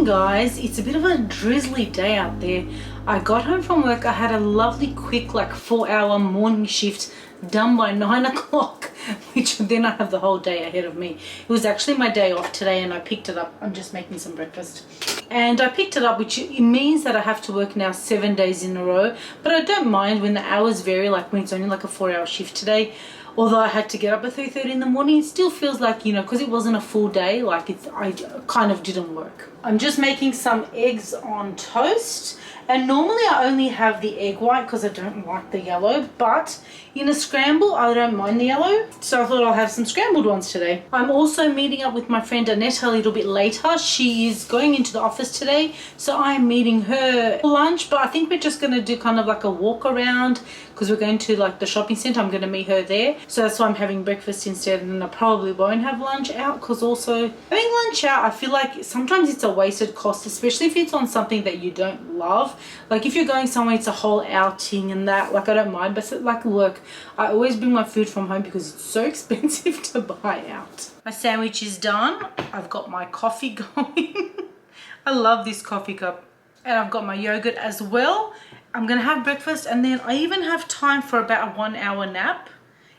guys, it's a bit of a drizzly day out there. I got home from work. I had a lovely quick 4-hour morning shift done by 9 o'clock, which then I have the whole day ahead of me. It was actually my day off today and I picked it up. I'm just making some breakfast and I picked it up, which it means that I have to work now 7 days in a row, but I don't mind when the hours vary, like when it's only like a 4-hour shift today. Although I had to get up at 3:30 in the morning, it still feels like, you know, because it wasn't a full day, like I kind of didn't work. I'm just making some eggs on toast, and normally I only have the egg white because I don't like the yellow, but in a scramble I don't mind the yellow, so I thought I'll have some scrambled ones today. I'm also meeting up with my friend Annette a little bit later. She is going into the office today, so I'm meeting her for lunch, but I think we're just going to do kind of like a walk around because we're going to like the shopping centre. I'm going to meet her there, so that's why I'm having breakfast instead, and I probably won't have lunch out because also having lunch out, I feel like sometimes it's a wasted cost, especially if it's on something that you don't love. Like if you're going somewhere, it's a whole outing and that, like I don't mind, but like work, I always bring my food from home because it's so expensive to buy out. My sandwich is done. I've got my coffee going. I love this coffee cup, and I've got my yogurt as well. I'm gonna have breakfast and then I even have time for about a 1-hour nap.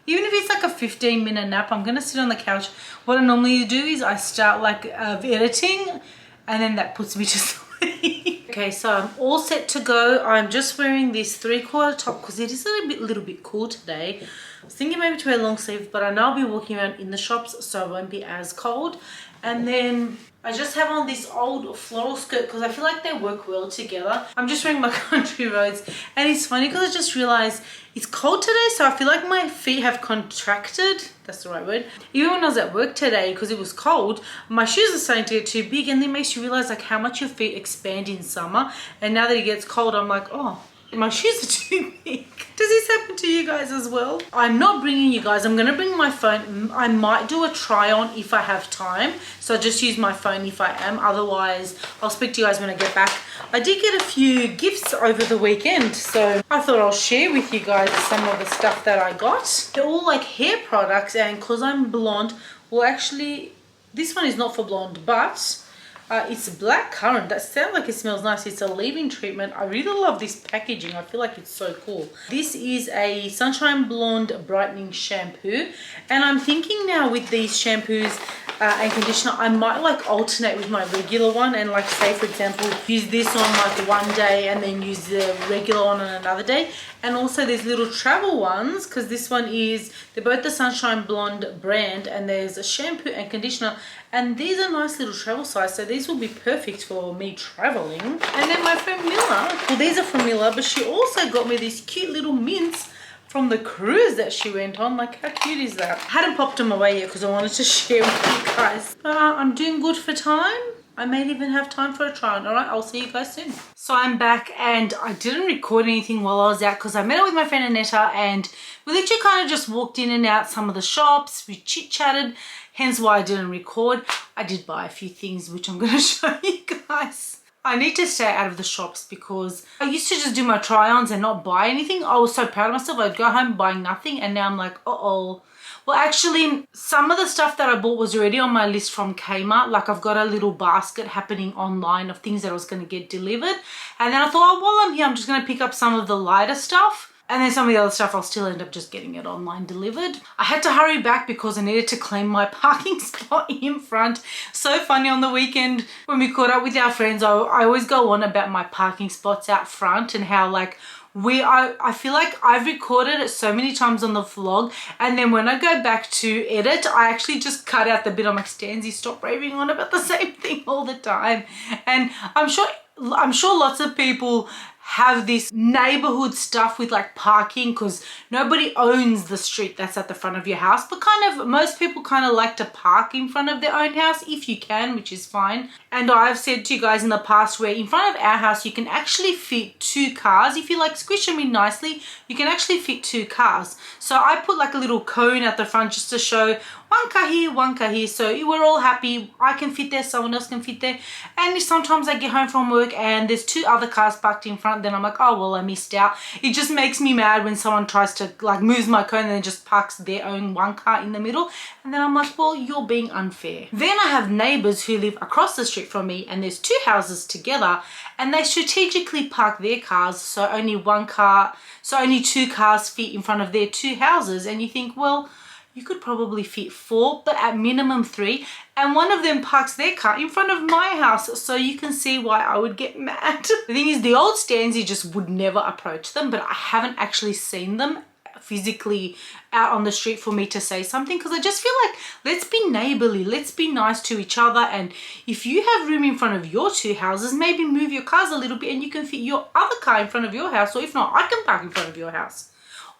Even if it's like a 15-minute nap, I'm gonna sit on the couch. What I normally do is I start like editing, and then that puts me to sleep. Okay, so I'm all set to go. I'm just wearing this 3/4 top because it is a little bit cool today. I was thinking maybe to wear a long sleeve, but I know I'll be walking around in the shops, so it won't be as cold. And then I just have on this old floral skirt because I feel like they work well together. I'm just wearing my Country Roads, and it's funny because I just realized it's cold today, so I feel like my feet have contracted. That's the right word. Even when I was at work today, because it was cold, my shoes are starting to get too big, and it makes you realize like how much your feet expand in summer. And now that it gets cold, I'm like, oh, my shoes are too big. Does this happen to you guys as well? I'm not bringing you guys. I'm going to bring my phone. I might do a try on if I have time. So I just use my phone if I am. Otherwise, I'll speak to you guys when I get back. I did get a few gifts over the weekend, so I thought I'll share with you guys some of the stuff that I got. They're all like hair products, and because I'm blonde, well actually, this one is not for blonde, but it's black currant. That sounds like it smells nice. It's a leave-in treatment. I really love this packaging. I feel like it's so cool. This is a Sunshine Blonde brightening shampoo, and I'm thinking now with these shampoos and conditioner, I might like alternate with my regular one, and like say for example use this on like one day and then use the regular one on another day. And also there's little travel ones, because this one is, they're both the Sunshine Blonde brand, and there's a shampoo and conditioner, and these are nice little travel size, so these will be perfect for me traveling. And then my friend Mila, well these are from Mila, but she also got me these cute little mints from the cruise that she went on. Like how cute is that? I hadn't popped them away yet because I wanted to share with you guys. I'm doing good for time. I may even have time for a try on. Alright, I'll see you guys soon. So I'm back, and I didn't record anything while I was out because I met up with my friend Annetta, and we literally kind of just walked in and out some of the shops. We chit-chatted, hence why I didn't record. I did buy a few things which I'm going to show you guys. I need to stay out of the shops because I used to just do my try-ons and not buy anything. I was so proud of myself. I'd go home buying nothing, and now I'm like, uh-oh. Well, actually, some of the stuff that I bought was already on my list from Kmart. Like, I've got a little basket happening online of things that I was going to get delivered. And then I thought, oh, while I'm here, I'm just going to pick up some of the lighter stuff. And then some of the other stuff, I'll still end up just getting it online delivered. I had to hurry back because I needed to claim my parking spot in front. So funny, on the weekend when we caught up with our friends, I always go on about my parking spots out front and how like, I feel like I've recorded it so many times on the vlog, and then when I go back to edit, I actually just cut out the bit. I'm like, Stanzie, stop raving on about the same thing all the time. And I'm sure lots of people have this neighborhood stuff with like parking because nobody owns the street that's at the front of your house, but kind of most people kind of like to park in front of their own house if you can, which is fine. And I've said to you guys in the past where in front of our house you can actually fit 2 cars. If you like squish them in nicely, you can actually fit 2 cars. So I put like a little cone at the front just to show one car here, one car here, so we're all happy. I can fit there, someone else can fit there. And sometimes I get home from work and there's 2 other cars parked in front, then I'm like, oh well, I missed out. It just makes me mad when someone tries to like moves my car and then just parks their own one car in the middle, and then I'm like, well, you're being unfair. Then I have neighbors who live across the street from me, and there's 2 houses together, and they strategically park their cars so only 2 cars fit in front of their 2 houses, and you think, well, you could probably fit 4, but at minimum 3, and one of them parks their car in front of my house, so you can see why I would get mad. The thing is, the old Stanzie just would never approach them, but I haven't actually seen them physically out on the street for me to say something, because I just feel like, let's be neighborly, let's be nice to each other, and if you have room in front of your 2 houses, maybe move your cars a little bit and you can fit your other car in front of your house, or if not, I can park in front of your house,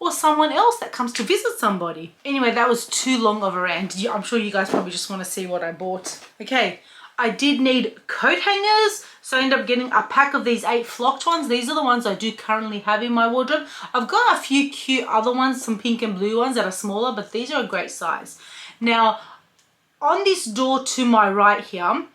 or someone else that comes to visit somebody. Anyway, that was too long of a rant. I'm sure you guys probably just want to see what I bought. Okay, I did need coat hangers, so I ended up getting a pack of these 8 flocked ones. These are the ones I do currently have in my wardrobe. I've got a few cute other ones, some pink and blue ones that are smaller, but these are a great size. Now, on this door to my right here,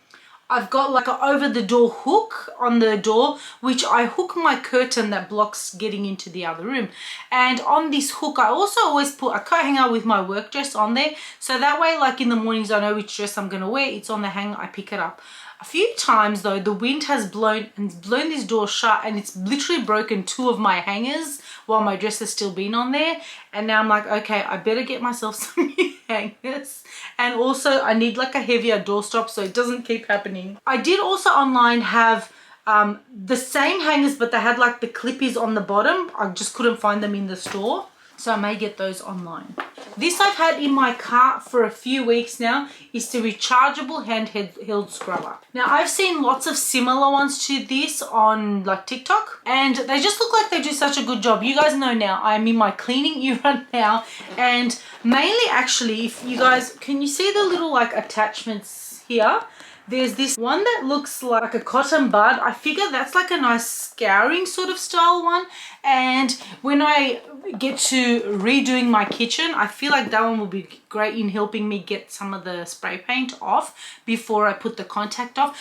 I've got like an over the door hook on the door, which I hook my curtain that blocks getting into the other room. And on this hook, I also always put a coat hanger with my work dress on there. So that way, like in the mornings, I know which dress I'm going to wear. It's on the hanger, I pick it up. A few times though, the wind has blown this door shut, and it's literally broken 2 of my hangers while my dress has still been on there. And now I'm like, okay, I better get myself some new hangers. And also I need like a heavier doorstop so it doesn't keep happening. I did also online have the same hangers, but they had like the clippies on the bottom. I just couldn't find them in the store, so I may get those online. This I've had in my cart for a few weeks now. Is the rechargeable handheld scrubber. Now I've seen lots of similar ones to this on like TikTok, and they just look like they do such a good job. You guys know now I'm in my cleaning era now, and mainly actually, if you guys, can you see the little like attachments here? There's this one that looks like a cotton bud. I figure that's like a nice scouring sort of style one. And when I get to redoing my kitchen, I feel like that one will be great in helping me get some of the spray paint off before I put the contact on.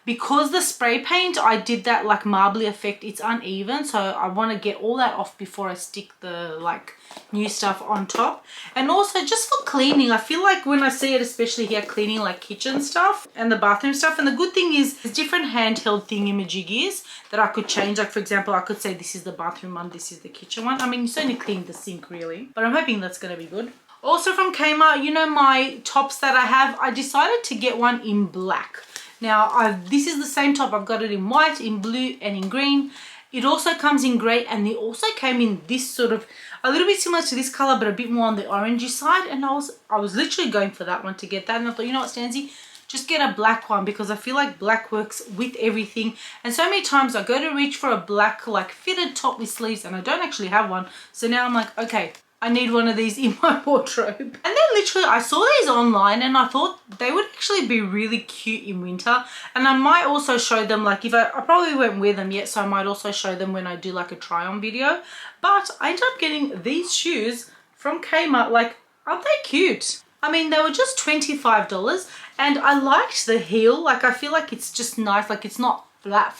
Because the spray paint, I did that like marbly effect, it's uneven, so I want to get all that off before I stick the like new stuff on top. And also just for cleaning, I feel like when I see it, especially here cleaning like kitchen stuff and the bathroom stuff, and the good thing is there's different handheld thingamajiggies that I could change. Like for example, I could say this is the bathroom one, this is the kitchen one. I mean, it's only cleaning the sink really, but I'm hoping that's going to be good. Also from Kmart, you know my tops that I have, I decided to get one in black. Now, this is the same top. I've got it in white, in blue, and in green. It also comes in grey, and it also came in this sort of, a little bit similar to this colour, but a bit more on the orangey side. And I was literally going for that one to get that. And I thought, you know what, Stanzie? Just get a black one, because I feel like black works with everything. And so many times I go to reach for a black, like fitted top with sleeves, and I don't actually have one. So now I'm like, okay, I need one of these in my wardrobe. And then literally I saw these online and I thought they would actually be really cute in winter. And I might also show them, like if I probably won't wear them yet, so I might also show them when I do like a try on video. But I ended up getting these shoes from Kmart. Like, aren't they cute? I mean, they were just $25 and I liked the heel. Like, I feel like it's just nice. Like, it's not flat,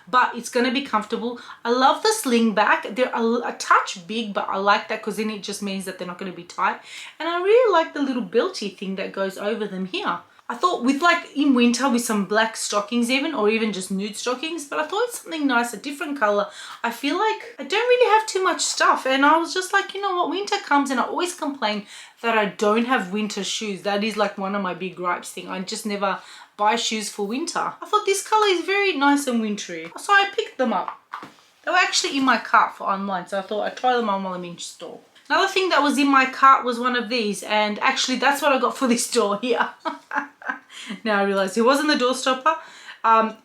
but it's going to be comfortable. I love the sling back. They're a touch big, but I like that because then it just means that they're not going to be tight. And I really like the little belty thing that goes over them here. I thought with like in winter with some black stockings even, or even just nude stockings, but I thought it's something nice, a different color. I feel like I don't really have too much stuff, and I was just like, you know what, winter comes and I always complain that I don't have winter shoes. That is like one of my big gripes thing. I just never buy shoes for winter. I thought this color is very nice and wintry, so I picked them up. They were actually in my cart for online, so I thought I'd try them on while I'm in store. Another thing that was in my cart was one of these, and actually that's what I got for this door here. Now I realize it wasn't the door stopper.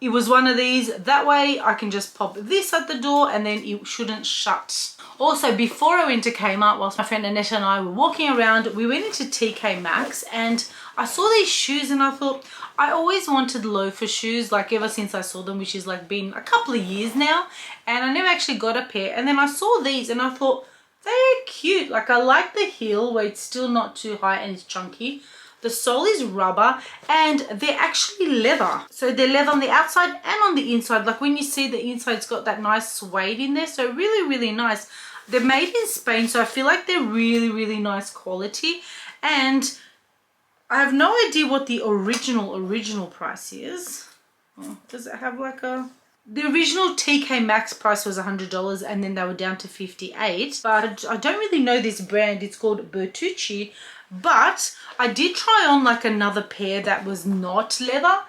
It was one of these. That way I can just pop this at the door and then it shouldn't shut. Also, before I went to Kmart, whilst my friend Annette and I were walking around, we went into TK Maxx and I saw these shoes and I thought, I always wanted loafer shoes, like ever since I saw them, which is like been a couple of years now, and I never actually got a pair. And then I saw these and I thought, They're cute. Like, I like the heel where it's still not too high and it's chunky. The sole is rubber and they're actually leather. So they're leather on the outside and on the inside. Like when you see the inside, it's got that nice suede in there. So really, really nice. They're made in Spain, so I feel like they're really, really nice quality. And I have no idea what the original price is. Oh, does it have like a... The original TK Maxx price was $100 and then they were down to $58. But I don't really know this brand. It's called Bertucci. But I did try on like another pair that was not leather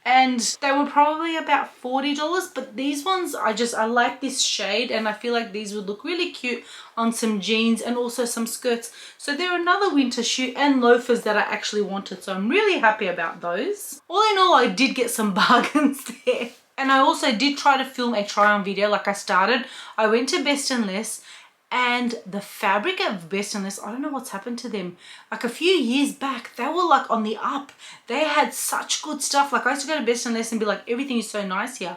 and they were probably about $40. But these ones, I like this shade and I feel like these would look really cute on some jeans and also some skirts. So they're another winter shoe and loafers that I actually wanted. So I'm really happy about those. All in all, I did get some bargains there. And I also did try to film a try on video like I started. I went to Best & Less. And the fabric at Best & Less, I don't know what's happened to them. Like a few years back, they were like on the up. They had such good stuff. Like I used to go to Best & Less and be like, everything is so nice here.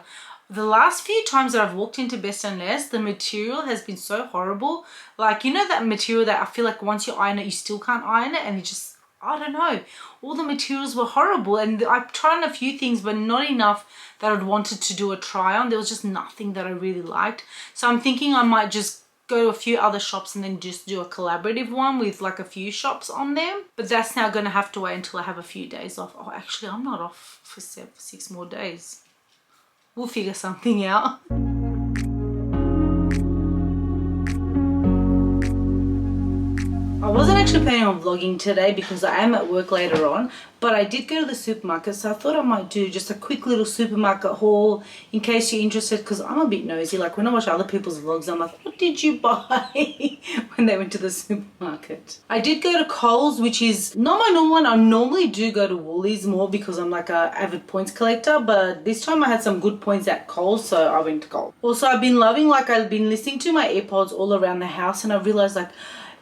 The last few times that I've walked into Best & Less, the material has been so horrible. Like, you know that material that I feel like once you iron it, you still can't iron it. And it just, I don't know. All the materials were horrible. And I've tried on a few things, but not enough that I'd wanted to do a try on. There was just nothing that I really liked. So I'm thinking I might just go to a few other shops and then just do a collaborative one with like a few shops on them. But that's now going to have to wait until I have a few days off. Oh, actually, I'm not off for 6 more days. We'll figure something out. I wasn't actually planning on vlogging today because I am at work later on, but I did go to the supermarket, so I thought I might do just a quick little supermarket haul in case you're interested, because I'm a bit nosy. Like when I watch other people's vlogs, I'm like, what did you buy when they went to the supermarket? I did go to Coles, which is not my normal one. I normally do go to Wolli's more because I'm like a avid points collector, but this time I had some good points at Coles, so I went to Coles. Also, I've been loving, like I've been listening to my AirPods all around the house, and I realized like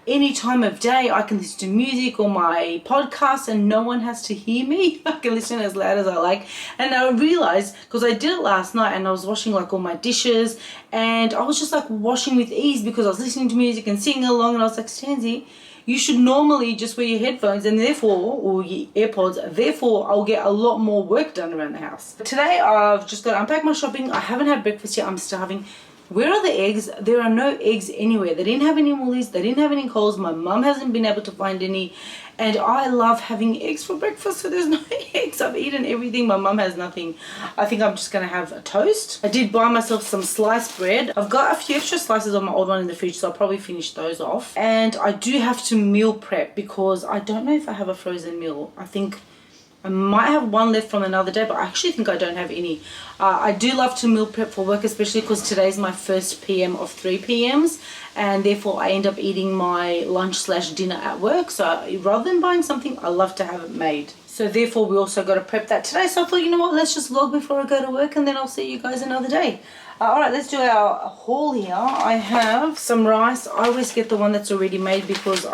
any time of day I can listen to music or my podcast and no one has to hear me. I can listen as loud as I like. And I realized, because I did it last night and I was washing like all my dishes and I was just like washing with ease because I was listening to music and singing along, and I was like, Stanzie, you should normally just wear your headphones and therefore, or your AirPods, therefore I'll get a lot more work done around the house. Today I've just got to unpack my shopping. I haven't had breakfast yet. I'm starving. Where are the eggs? There are no eggs anywhere. They didn't have any Woolies. They didn't have any Coles. My mum hasn't been able to find any. And I love having eggs for breakfast, so there's no eggs. I've eaten everything. My mum has nothing. I think I'm just going to have a toast. I did buy myself some sliced bread. I've got a few extra slices of my old one in the fridge, so I'll probably finish those off. And I do have to meal prep because I don't know if I have a frozen meal. I think I might have one left from another day, but I actually think I don't have any. I do love to meal prep for work, especially because today's my first PM of 3 PMs, and therefore I end up eating my lunch/dinner at work. So rather than buying something, I love to have it made. So therefore we also got to prep that today. So I thought, you know what, let's just vlog before I go to work and then I'll see you guys another day. Alright, let's do our haul here. I have some rice. I always get the one that's already made because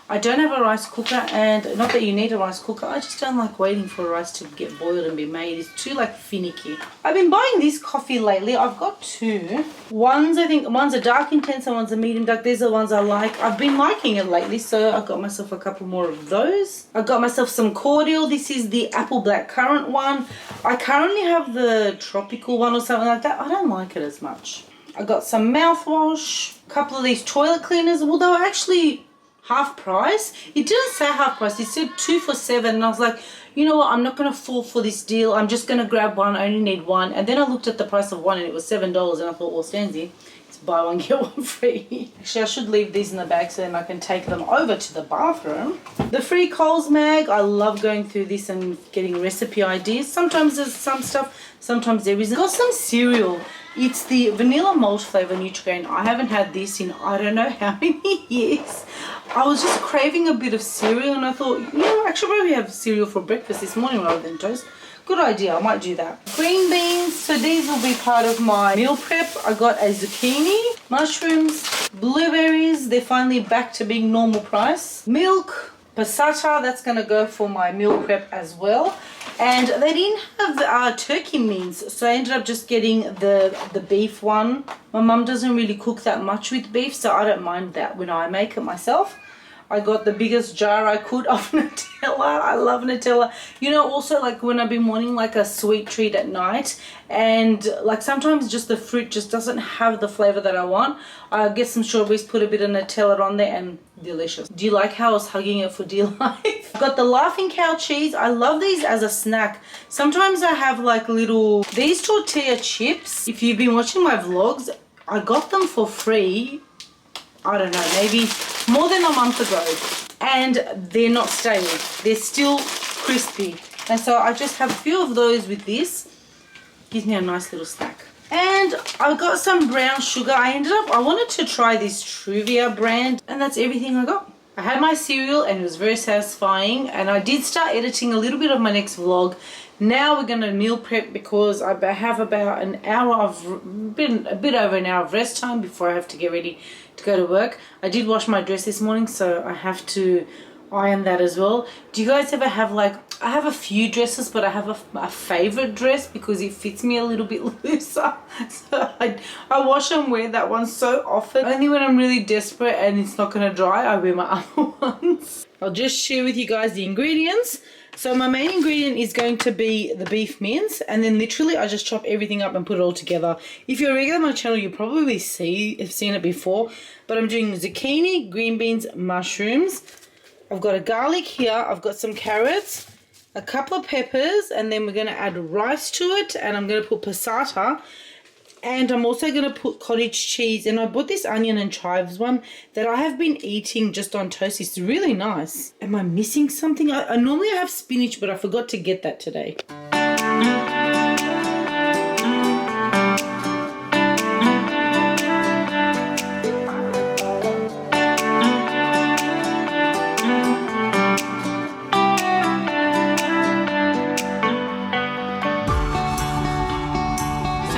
I don't have a rice cooker, and not that you need a rice cooker, I just don't like waiting for rice to get boiled and be made. It's too like finicky. I've been buying this coffee lately. I've got two. One's a dark intense and one's a medium dark. These are the ones I like. I've been liking it lately, so I got myself a couple more of those. I got myself some cordial. This is the apple black currant one. I currently have the tropical one or something like that. I don't like it as much. I got some mouthwash, a couple of these toilet cleaners. Well, they were actually half price. It didn't say half price, it said 2 for $7, and I was like, you know what, I'm not going to fall for this deal. I'm just going to grab one. I only need one. And then I looked at the price of one and it was $7, and I thought, well, Stanzie, it's buy one get one free. Actually, I should leave these in the bag so then I can take them over to the bathroom. The free Coles mag, I love going through this and getting recipe ideas. Sometimes there's some stuff, sometimes there isn't. Got some cereal. It's the vanilla malt flavor Nutrigrain. I haven't had this in I don't know how many years. I was just craving a bit of cereal and I thought, you know, actually probably have cereal for breakfast this morning rather than toast. Good idea, I might do that. Green beans, so these will be part of my meal prep. I got a zucchini, mushrooms, blueberries, they're finally back to being normal price. Milk, passata, that's gonna go for my meal prep as well. And they didn't have turkey mince, so I ended up just getting the beef one. My mum doesn't really cook that much with beef, so I don't mind that when I make it myself. I got the biggest jar I could of Nutella. I love Nutella. You know, also like when I've been wanting like a sweet treat at night, and like sometimes just the fruit just doesn't have the flavor that I want, I get some strawberries, put a bit of Nutella on there, and delicious. Do you like how I was hugging it for dear life? I've got the Laughing Cow cheese. I love these as a snack. Sometimes I have like these tortilla chips. If you've been watching my vlogs, I got them for free, I don't know, maybe more than a month ago, and they're not stale. They're still crispy, and so I just have a few of those with this. Gives me a nice little snack. And I got some brown sugar. I wanted to try this Truvia brand, and that's everything I got. I had my cereal and it was very satisfying, and I did start editing a little bit of my next vlog. Now we're going to meal prep because I have about a bit over an hour of rest time before I have to get ready to go to work. I did wash my dress this morning, so I have to iron that as well. Do you guys ever have I have a few dresses, but I have a favorite dress because it fits me a little bit looser. So I wash and wear that one so often. Only when I'm really desperate and it's not going to dry, I wear my other ones. I'll just share with you guys the ingredients. So my main ingredient is going to be the beef mince, and then literally I just chop everything up and put it all together. If you're regular on my channel, you probably have seen it before, but I'm doing zucchini, green beans, mushrooms. I've got a garlic here, I've got some carrots, a couple of peppers, and then we're going to add rice to it, and I'm going to put passata. And I'm also going to put cottage cheese. And I bought this onion and chives one that I have been eating just on toast. It's really nice. Am I missing something? I normally have spinach, but I forgot to get that today.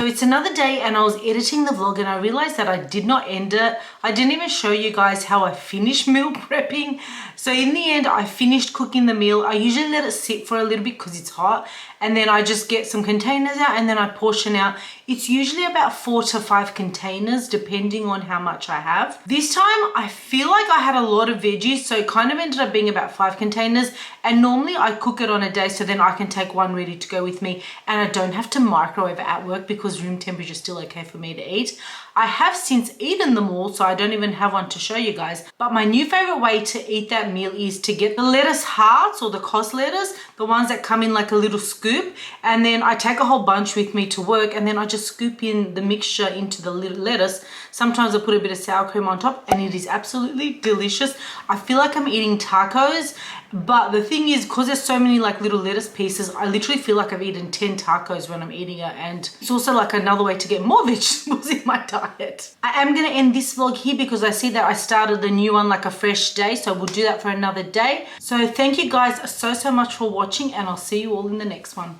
It's another day and I was editing the vlog and I realized that I did not end it. I didn't even show you guys how I finished meal prepping. So in the end, I finished cooking the meal. I usually let it sit for a little bit because it's hot, and then I just get some containers out and then I portion out. It's usually about 4 to 5 containers depending on how much I have. This time I feel like I had a lot of veggies, so it kind of ended up being about 5 containers, and normally I cook it on a day so then I can take one ready to go with me and I don't have to microwave it at work because room temperature is still okay for me to eat. I have since eaten them all, so I don't even have one to show you guys. But my new favorite way to eat that meal is to get the lettuce hearts or the cos lettuce, the ones that come in like a little scoop, and then I take a whole bunch with me to work, and then I just scoop in the mixture into the little lettuce. Sometimes I put a bit of sour cream on top, and it is absolutely delicious. I feel like I'm eating tacos, but the thing is, because there's so many like little lettuce pieces, I literally feel like I've eaten 10 tacos when I'm eating it, and it's also like another way to get more vegetables in my diet. I am going to end this vlog here because I see that I started the new one like a fresh day, so we'll do that for another day. So thank you guys so much for watching, and I'll see you all in the next one.